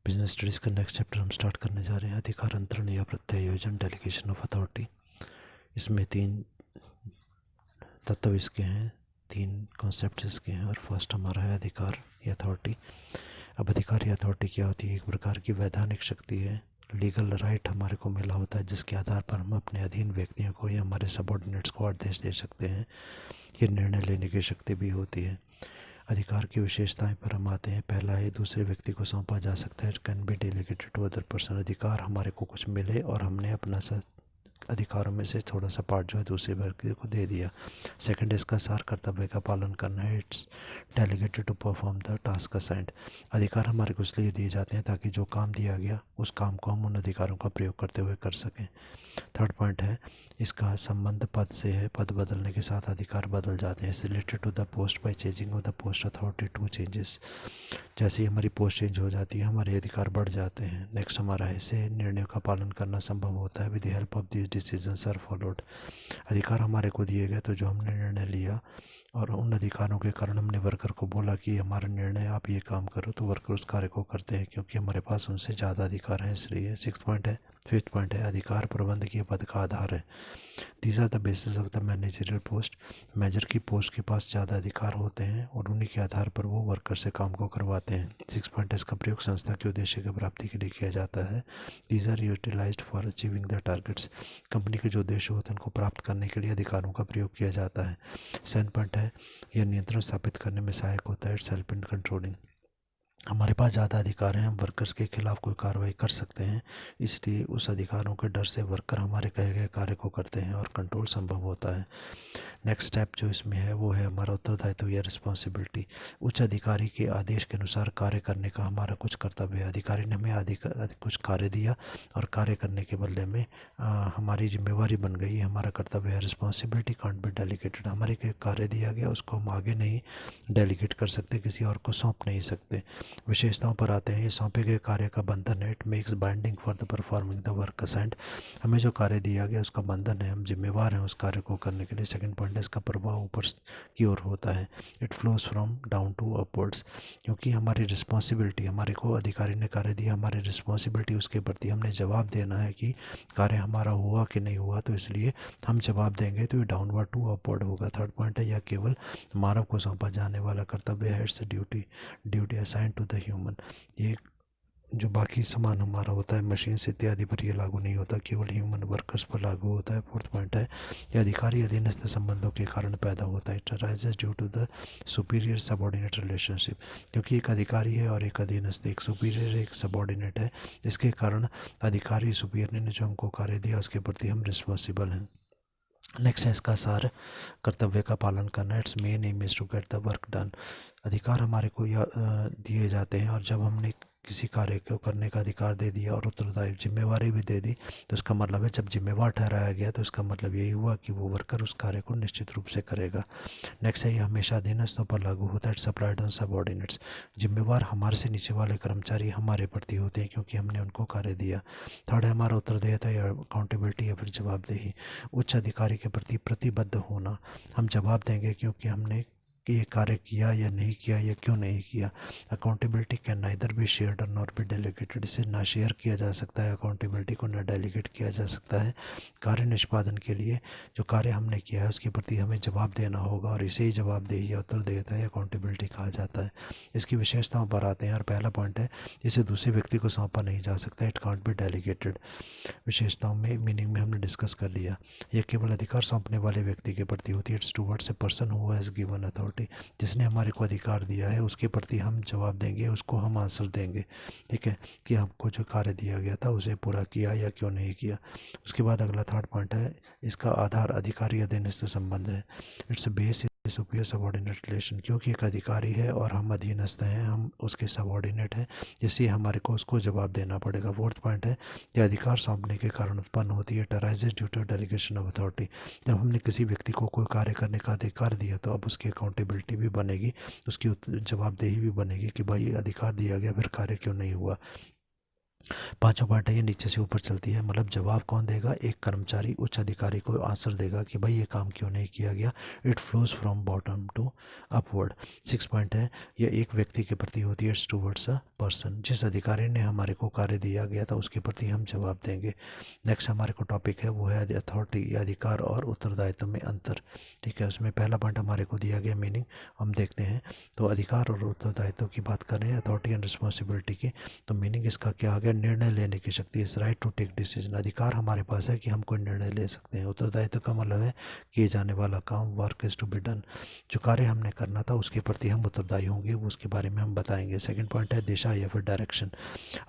Business studies का next chapter हम start करने जा रहे हैं, अधिकार अंतरण या प्रत्यायोजन, डेलीगेशन ऑफ अथॉरिटी। इसमें 3 तत्व इसके हैं, 3 कॉन्सेप्ट इसके हैं। और फर्स्ट हमारा है अधिकार या अथॉरिटी। अब अधिकार या अथॉरिटी क्या होती है? एक प्रकार की वैधानिक शक्ति है, लीगल राइट हमारे को मिला होता है जिसके आधार पर हम अपने अधीन व्यक्तियों को या हमारे सबॉर्डिनेट्स को आदेश दे सकते हैं। ये निर्णय लेने की शक्ति भी होती है। अधिकार की विशेषताएं पर हम आते हैं। पहला है, दूसरे व्यक्ति को सौंपा जा सकता है, it can be delegated to other person. अधिकार हमारे को कुछ मिले और हमने अपना अधिकारों में से थोड़ा सा पार्ट जो है दूसरे व्यक्ति को दे दिया। सेकंड, इसका सार कर्तव्य का पालन करना है, it's delegated to perform the task assigned. अधिकार हमारे को इसलिए दिए जाते हैं ताकि जो काम दिया गया उस काम को हम उन अधिकारों का प्रयोग करते हुए कर सकें। थर्ड पॉइंट है, इसका संबंध पद से है, पद बदलने के साथ अधिकार बदल जाते हैं। Related to the post by changing of the post authority to changes. जैसे ही हमारी पोस्ट चेंज हो जाती है हमारे अधिकार बढ़ जाते हैं। नेक्स्ट हमारा है, ऐसे निर्णयों का पालन करना संभव होता है with the help of this decisions are followed. अधिकार हमारे को दिए गए तो जो हमने निर्णय लिया और उन अधिकारों के कारण हमने वर्कर को बोला कि हमारा निर्णय आप ये काम करो, तो वर्कर उस कार्य को करते हैं क्योंकि हमारे पास उनसे ज़्यादा अधिकार हैं इसलिए। फिफ्थ पॉइंट है, अधिकार प्रबंधकीय पद का आधार है। These are the basis of the managerial post. Manager की पोस्ट के पास ज़्यादा अधिकार होते हैं और उन्हीं के आधार पर वो वर्कर से काम को करवाते हैं। 6 पॉइंट, इसका प्रयोग संस्था के उद्देश्य की प्राप्ति के लिए किया जाता है। These are utilised for achieving the targets. Company के जो उद्देश्य होते हैं उनको प्राप्त करने के लिए अधिकारों का प्रयोग किया जाता है। 7 पॉइंट है, यह नियंत्रण स्थापित करने में सहायक होता है, इट्स हेल्प इन कंट्रोलिंग। हमारे पास ज़्यादा अधिकार हैं, हम वर्कर्स के खिलाफ कोई कार्रवाई कर सकते हैं, इसलिए उस अधिकारों के डर से वर्कर हमारे कहे गए कार्य को करते हैं और कंट्रोल संभव होता है। नेक्स्ट स्टेप जो इसमें है वो है हमारा उत्तरदायित्व या रिस्पॉन्सिबिलिटी। उच्च अधिकारी के आदेश के अनुसार कार्य करने का हमारा कुछ कर्तव्य है। अधिकारी ने हमें कुछ कार्य दिया और कार्य करने के बदले में हमारी जिम्मेवारी बन गई, हमारा कर्तव्य है। Responsibility can't be delegated. हमारे को कार्य दिया गया उसको हम आगे नहीं डेलीगेट कर सकते, किसी और को सौंप नहीं सकते। विशेषताओं पर आते हैं, ये सौंपे गए कार्य का बंधन है, it makes binding for the performing the work assigned. हमें जो कार्य दिया गया उसका बंधन है, हम जिम्मेवार हैं उस कार्य को करने के लिए। सेकंड पॉइंट है, इसका प्रभाव ऊपर की ओर होता है, it flows from down to upwards. क्योंकि हमारी रिस्पॉन्सिबिलिटी, हमारे को अधिकारी ने कार्य दिया, हमारी रिस्पॉन्सिबिलिटी उसके प्रति हमने जवाब देना है कि कार्य हमारा हुआ कि नहीं हुआ, तो इसलिए हम जवाब देंगे तो ये डाउनवर्ड टू अपवर्ड होगा। थर्ड पॉइंट है, यह केवल मानव को सौंपा जाने वाला कर्तव्य है, it's duty assign to the human. ये जो बाकी सामान हमारा होता है मशीन्स इत्यादि पर ये लागू नहीं होता, केवल ह्यूमन वर्कर्स पर लागू होता है। फोर्थ पॉइंट है, ये अधिकारी अधीनस्थ संबंधों के कारण पैदा होता है, it arises due to the superior subordinate relationship. क्योंकि एक अधिकारी है और एक अधीनस्थ, एक सुपीरियर एक सबॉर्डिनेट है, इसके कारण अधिकारी सुपीरियर ने जो हमको कार्य दिया उसके प्रति हम रिस्पॉन्सिबल हैं। नेक्स्ट है इसका सार, कर्तव्य का पालन करना, it's main aim is to get the work done. अधिकार हमारे को दिए जाते हैं और जब हमने किसी कार्य को करने का अधिकार दे दिया और उत्तरदायी जिम्मेवारी भी दे दी, तो इसका मतलब है जब जिम्मेवार ठहराया गया तो इसका मतलब यही हुआ कि वो वर्कर उस कार्य को निश्चित रूप से करेगा। नेक्स्ट है, ये हमेशा अधीनस्थों पर लागू होता है, इट्स अप्लाइड ऑन सबऑर्डिनेट्स। जिम्मेवार हमारे से नीचे वाले कर्मचारी हमारे प्रति होते हैं क्योंकि हमने उनको कार्य दिया। थर्ड है हमारा उत्तरदायित्व या अकाउंटेबिलिटी या फिर जवाबदेही। उच्च अधिकारी के प्रति प्रतिबद्ध होना, हम जवाब देंगे क्योंकि हमने ये कार्य किया या नहीं किया या क्यों नहीं किया। Accountability can neither be shared और नॉट बी डेलीगेटेड। इसे ना शेयर किया जा सकता है अकाउंटेबिलिटी को, ना डेलीगेट किया जा सकता है। कार्य निष्पादन के लिए जो कार्य हमने किया है उसके प्रति हमें जवाब देना होगा और इसे ही जवाबदेही या उत्तरदायित्व या अकाउंटेबिलिटी कहा जाता है। इसकी विशेषताओं पर आते हैं और पहला पॉइंट है, इसे दूसरे व्यक्ति को सौंपा नहीं जा सकता, इट कांट बी डेलीगेटेड। विशेषताओं में मीनिंग में हमने डिस्कस कर लिया, यह केवल अधिकार सौंपने वाले व्यक्ति के प्रति होती है, it's towards a person who has given authority. जिसने हमारे को अधिकार दिया है उसके प्रति हम जवाब देंगे, उसको हम आंसर देंगे, ठीक है, कि हमको जो कार्य दिया गया था उसे पूरा किया या क्यों नहीं किया। उसके बाद अगला थर्ड पॉइंट है, इसका आधार अधिकारी अधीनस्थ संबंध है, it's base superior subordinate relation. क्योंकि एक अधिकारी है और हम अधीनस्थ हैं, हम उसके सबॉर्डिनेट हैं, इसलिए हमारे को उसको जवाब देना पड़ेगा। फोर्थ पॉइंट है, यह अधिकार सौंपने के कारण उत्पन्न होती है, it arises due to delegation of authority. जब हमने किसी व्यक्ति को कोई कार्य करने का अधिकार दिया तो अब उसकी अकाउंटेबिलिटी भी बनेगी, उसकी जवाबदेही भी बनेगी कि भाई अधिकार दिया गया फिर कार्य क्यों नहीं हुआ। पांचों पॉइंट है ये नीचे से ऊपर चलती है, मतलब जवाब कौन देगा, एक कर्मचारी उच्च अधिकारी को आंसर देगा कि भाई ये काम क्यों नहीं किया गया। It flows from bottom to upward. Six point है ये एक व्यक्ति के प्रति होती है, इट्स टूवर्ड्स अ पर्सन। जिस अधिकारी ने हमारे को कार्य दिया गया था उसके प्रति हम जवाब देंगे। नेक्स्ट हमारे को टॉपिक है वो है अथॉरिटी या अधिकार और उत्तरदायित्व में अंतर। ठीक है, उसमें पहला पॉइंट हमारे को दिया गया मीनिंग हम देखते हैं। तो अधिकार और उत्तरदायित्व की बात करें, अथॉरिटी एंड रिस्पॉन्सिबिलिटी की, तो मीनिंग इसका क्या आ गया, निर्णय लेने की शक्ति, इस राइट टू टेक डिसीजन। अधिकार हमारे पास है कि हम कोई निर्णय ले सकते हैं। उत्तरदायित्व का मतलब है किए जाने वाला काम, work is to be done. जो कार्य हमने करना था उसके प्रति हम उत्तरदायी होंगे, उसके बारे में हम बताएंगे। सेकंड पॉइंट है दिशा या फिर डायरेक्शन।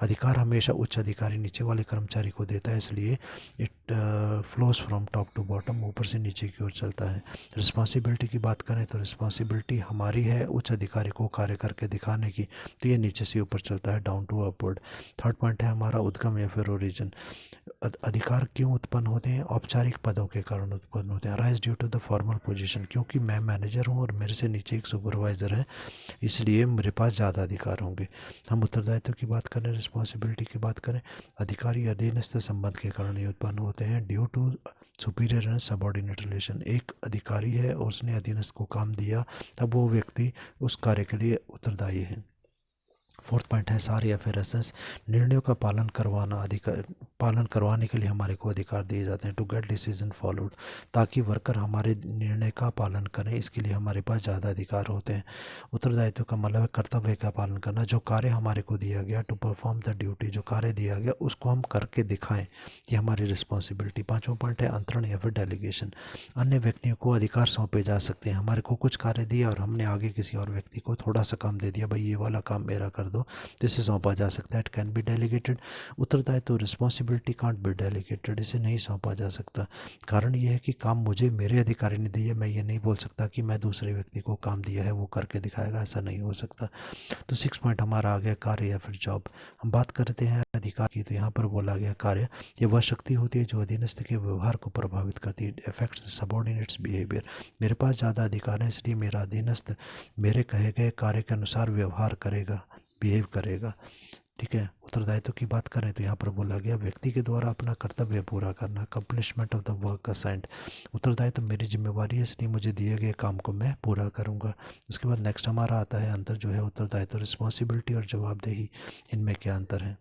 अधिकार हमेशा उच्च अधिकारी नीचे वाले कर्मचारी को देता है, इसलिए it flows from top to bottom, ऊपर से नीचे की ओर चलता है। रिस्पॉन्सिबिलिटी की बात करें तो रिस्पॉन्सिबिलिटी हमारी है उच्च अधिकारी को कार्य करके दिखाने की, तो ये नीचे से ऊपर चलता है, down to upward. Third point है हमारा उद्गम या फिर ओरिजिन। अधिकार क्यों उत्पन्न होते हैं, औपचारिक पदों के कारण उत्पन्न होते हैं। Rise due to the formal position, क्योंकि मैं मैनेजर हूँ और मेरे से नीचे एक सुपरवाइज़र है, इसलिए मेरे पास ज़्यादा अधिकार होंगे। हम उत्तरदायित्व की बात करें, रिस्पॉन्सिबिलिटी की बात करें, अधिकारी अधीनस्थ संबंध के कारण ये उत्पन्न होते हैं, due to superior and subordinate relation. एक अधिकारी है और उसने अधीनस्थ को काम दिया, तब वो व्यक्ति उस कार्य के लिए उत्तरदायी है। फोर्थ पॉइंट है सार या फिर एसेंस। निर्णयों का पालन करवाने के लिए हमारे को अधिकार दिए जाते हैं, टू गेट डिसीजन फॉलोड, ताकि वर्कर हमारे निर्णय का पालन करें, इसके लिए हमारे पास ज़्यादा अधिकार होते हैं। उत्तरदायित्व का मतलब है कर्तव्य का पालन करना, जो कार्य हमारे को दिया गया, टू परफॉर्म द ड्यूटी, जो कार्य दिया गया उसको हम करके दिखाएं, ये हमारी रिस्पॉन्सिबिलिटी। पाँचवा पॉइंट है अंतरण या फिर डेलीगेशन। अन्य व्यक्तियों को अधिकार सौंपे जा सकते हैं, हमारे को कुछ कार्य दिया और हमने आगे किसी और व्यक्ति को थोड़ा सा काम दे दिया, भाई ये वाला काम मेरा कर दो, तो इसे सौंपा जा सकता है, इट कैन बी डेलीगेटेड। उत्तरदायित्व रिस्पॉन्सिबिलिटी कांट बी डेलीगेटेड, इसे नहीं सौंपा जा सकता। कारण यह है कि काम मुझे मेरे अधिकारी ने दिया, मैं ये नहीं बोल सकता कि मैं दूसरे व्यक्ति को काम दिया है वो करके दिखाएगा, ऐसा नहीं हो सकता। तो सिक्स पॉइंट हमारा आ गया कार्य या फिर जॉब। हम बात करते हैं अधिकार की, तो यहाँ पर बोला गया कार्य, ये वह शक्ति होती है जो अधीनस्थ के व्यवहार को प्रभावित करती है, इफेक्ट्स सबॉर्डिनेट्स बिहेवियर। मेरे पास ज़्यादा अधिकार है, इसलिए मेरा अधीनस्थ मेरे कहे गए कार्य के अनुसार व्यवहार करेगा, बिहेव करेगा। ठीक है, उत्तरदायित्व की बात करें तो यहाँ पर बोला गया व्यक्ति के द्वारा अपना कर्तव्य पूरा करना, कंप्लीशमेंट ऑफ द वर्क असाइंड। उत्तरदायित्व मेरी जिम्मेवारी है, इसलिए मुझे दिए गए काम को मैं पूरा करूँगा। उसके बाद नेक्स्ट हमारा आता है अंतर जो है उत्तरदायित्व, रिस्पॉन्सिबिलिटी और जवाबदेही, इनमें क्या अंतर है।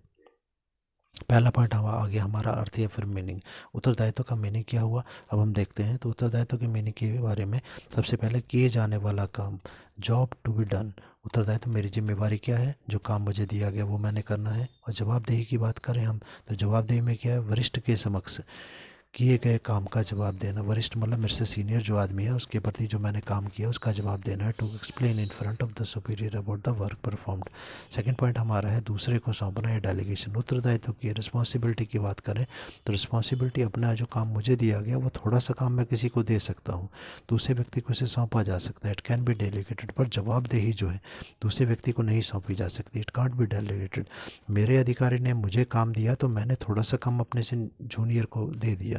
पहला पॉइंट आ गया हमारा अर्थ या फिर मीनिंग। उत्तरदायित्व का मीनिंग क्या हुआ, अब हम देखते हैं। तो उत्तरदायित्व के मीनिंग के बारे में सबसे पहले किए जाने वाला काम, जॉब टू बी डन। उत्तरदायित्व मेरी जिम्मेवारी क्या है, जो काम मुझे दिया गया वो मैंने करना है। और जवाबदेही की बात करें हम, तो जवाबदेही में क्या है, वरिष्ठ के समक्ष किए गए काम का जवाब देना। वरिष्ठ मतलब मेरे से सीनियर जो आदमी है उसके प्रति जो मैंने काम किया उसका जवाब देना है, to explain in front of the superior about the work performed. Second point हमारा है दूसरे को सौंपना या डेलीगेशन। उत्तरदायित्व की रिस्पॉन्सिबिलिटी की बात करें तो रिस्पॉन्सिबिलिटी अपना जो काम मुझे दिया गया वो थोड़ा सा काम मैं किसी को दे सकता हूँ, दूसरे व्यक्ति को इसे सौंपा जा सकता है, इट कैन बी डेलीगेटेड। पर जवाबदेही जो है दूसरे व्यक्ति को नहीं सौंपी जा सकती, इट कांट बी डेलीगेटेड। मेरे अधिकारी ने मुझे काम दिया तो मैंने थोड़ा सा काम अपने से जूनियर को दे दिया,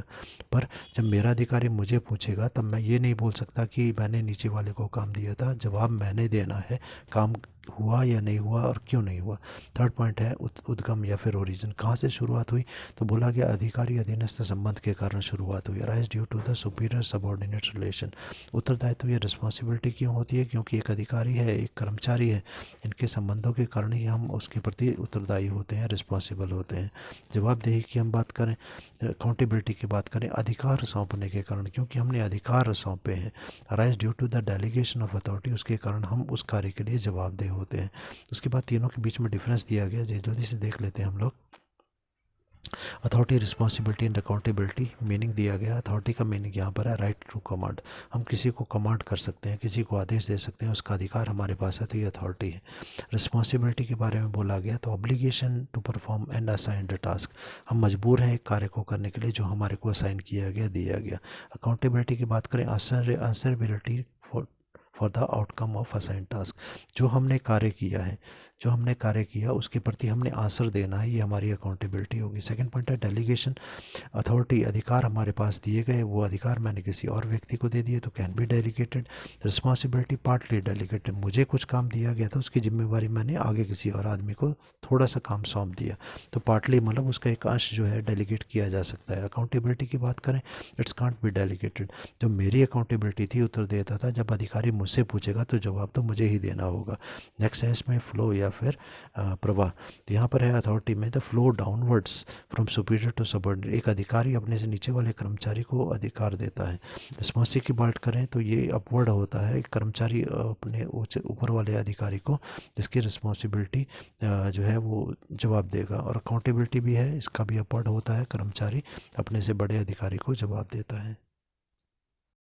पर जब मेरा अधिकारी मुझे पूछेगा तब मैं ये नहीं बोल सकता कि मैंने नीचे वाले को काम दिया था, जवाब मैंने देना है, काम हुआ या नहीं हुआ और क्यों नहीं हुआ। थर्ड पॉइंट है उद्गम या फिर ओरिजिन, कहाँ से शुरुआत हुई, तो बोला गया अधिकारी अधीनस्थ संबंध के कारण शुरुआत हुई, rise due to the superior subordinate relation. उत्तरदायित्व या रिस्पॉन्सिबिलिटी क्यों होती है, क्योंकि एक अधिकारी है एक कर्मचारी है, इनके संबंधों के कारण ही हम उसके प्रति उत्तरदायी होते हैं, रिस्पॉन्सिबल होते हैं। जवाबदेही की हम बात करें, अकाउंटेबिलिटी की बात करें, अधिकार सौंपने के कारण, क्योंकि हमने अधिकार सौंपे हैं, rise due to the delegation of authority, उसके कारण हम उस कार्य के लिए जवाबदेह होते हैं। उसके बाद तीनों के बीच में डिफरेंस दिया गया, जल्दी से देख लेते हैं हम लोग। Authority, responsibility and accountability. Meaning दिया गया, अथॉरिटी का मीनिंग यहाँ पर है राइट टू कमांड, हम किसी को कमांड कर सकते हैं, किसी को आदेश दे सकते हैं, उसका अधिकार हमारे पास है, तो ये अथॉरिटी है। रिस्पॉन्सिबिलिटी के बारे में बोला गया तो obligation to perform and assign the task, हम मजबूर हैं एक कार्य को करने के लिए जो हमारे को असाइन किया गया, दिया गया। अकाउंटेबिलिटी की बात करें, answerability for the outcome of assign task, जो हमने कार्य किया है, जो हमने कार्य किया उसके प्रति हमने आंसर देना है, ये हमारी अकाउंटेबिलिटी होगी। सेकंड पॉइंट है डेलीगेशन। अथॉरिटी, अधिकार हमारे पास दिए गए, वो अधिकार मैंने किसी और व्यक्ति को दे दिए तो can be delegated. Responsibility partly delegated, मुझे कुछ काम दिया गया था, उसकी जिम्मेवारी मैंने आगे किसी और आदमी को थोड़ा सा काम सौंप दिया, तो पार्टली मतलब उसका एक अंश जो है डेलीगेट किया जा सकता है। अकाउंटेबिलिटी की बात करें, इट्स कांट बी डेलीगेटेड। जो मेरी अकाउंटेबिलिटी थी उत्तर देता था, जब अधिकारी मुझसे पूछेगा तो जवाब तो मुझे ही देना होगा। नेक्स्ट है इसमें फ्लो या फिर प्रवाह। तो यहाँ पर है अथॉरिटी में the flow downwards from superior to subordinate, एक अधिकारी अपने से नीचे वाले कर्मचारी को अधिकार देता है। रिस्पॉन्सिबिलिटी की बात करें तो ये अपवर्ड होता है, एक कर्मचारी अपने ऊपर वाले अधिकारी को जिसकी रिस्पॉन्सिबिलिटी जो है वो जवाब देगा। और अकाउंटेबिलिटी भी है, इसका भी अपवर्ड होता है, कर्मचारी अपने से बड़े अधिकारी को जवाब देता है।